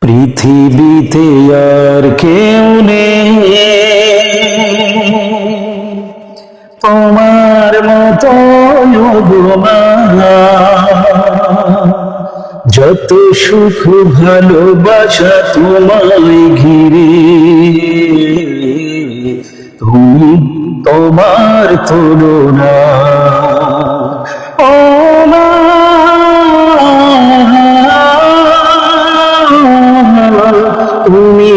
পৃথিবীতে আর কেউ নেই তোমার মতো গো মা। যত সুখ ভালোবাসা তোমায় ঘিরে, তুমি তোমার তুলনা। ও মা, তুমি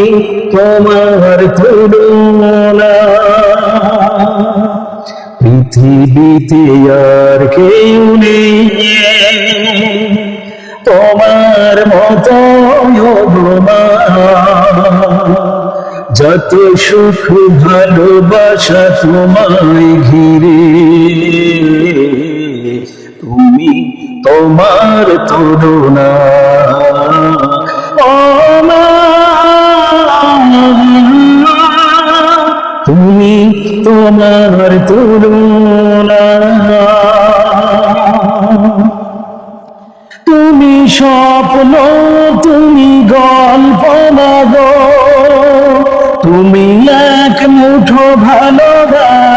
তোমার তুলনা। পৃথিবীতে আর কেউ নেই তোমার মতো গো মা। যত সুখ ভালোবাসা তোমায় ঘিরে, তুমি তোমার তুলনা। ও মা, তুমি তোমার তুলনা। তুমি স্বপ্ন, তুমি গল্প গো, তুমি এক মুঠো ভালোবাসা।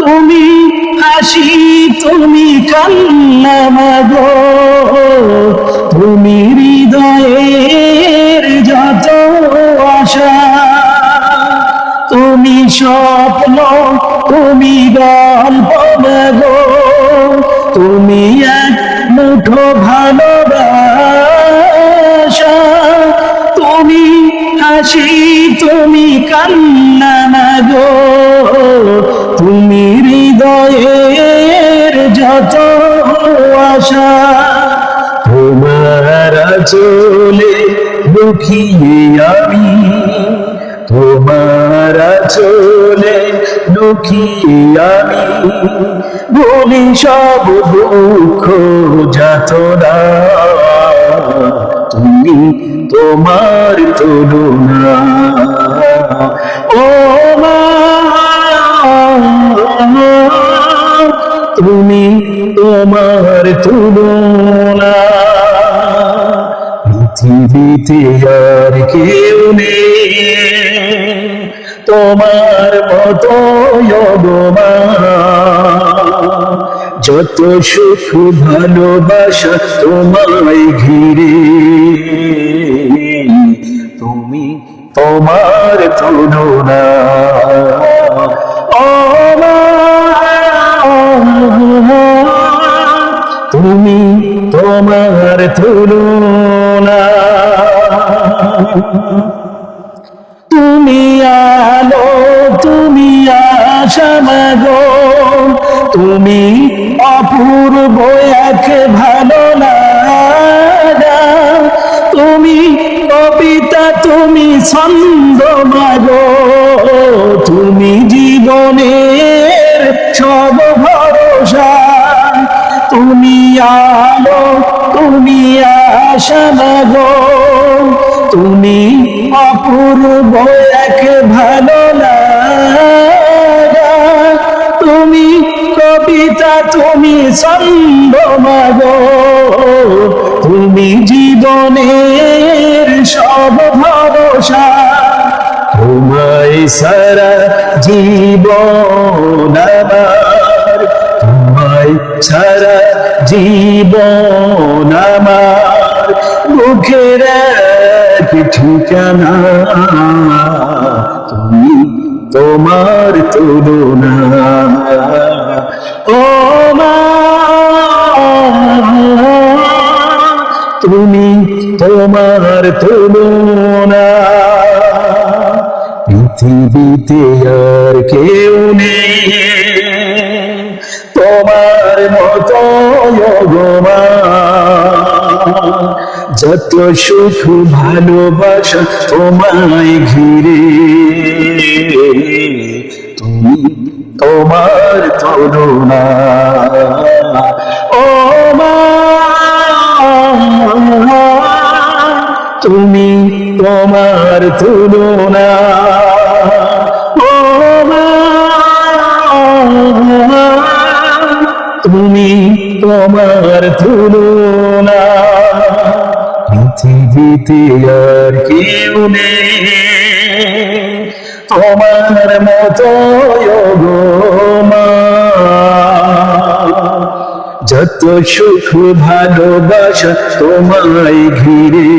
তুমি হাসি, তুমি কান্না গো, তুমি হৃদয়ের যত আশা। তুমি স্বপ্ন, তুমি গল্প গো, তুমি এক মুঠো ভালোবাসা। তুমি হাসি, তুমি কান্না গো, তুমি হৃদয়ের যত আশা। তোমার আঁচলে লুকিয়ে আমি, তোমার আঁচলে লুকিয়ে আমি ভুলি সব দুঃখ যাতনা। তুমি তোমার তুলনা। ও মা, তুমি তোমার তুলনা। পৃথিবীতে আর কেউ নেই তোমার মতো গো মা। যত সুখ ভালোবাসা তোমায় ঘিরে, তুমি তোমার তুলনা। ও মা, তুমি তোমার তুলনা। তুমি আলো, তুমি আশা গো, তুমি অপূর্ব এক ভালো লাগা। তুমি কবিতা, তুমি ছন্দ গো, তুমি জীবনের সব ভরসা। তুমি আলো, তুমি আশা গো, তুমি অপূর্ব এক ভালো লাগা। তুমি কবিতা, তুমি ছন্দ গো, তুমি জীবনের সব ভরসা। তোমায় সারা জীবন আমার, তোমায় সারা জীবন আমার মুখের এক ঠিকানা। তুমি তোমার তুলনা। ও মা, তুমি তোমার তুলনা। পৃথিবীতে আর কেউ নেই তোমার মতো গো মা। যত সুখ ভালোবাসা তোমায় ঘিরে, তুমি তোমার তুলনা। ও মা, তুমি তোমার তুলনা। ও মা, তুমি তোমার তুলনা। পৃথিবীতে আর কেউ নেই তোমার মতো গো মা। যত সুখ ভালোবাসা তোমায় ঘিরে,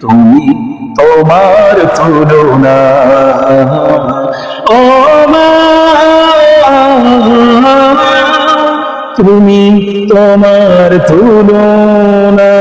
তুমি তোমার তুলনা ও মা, তুমি তোমার তুলনা।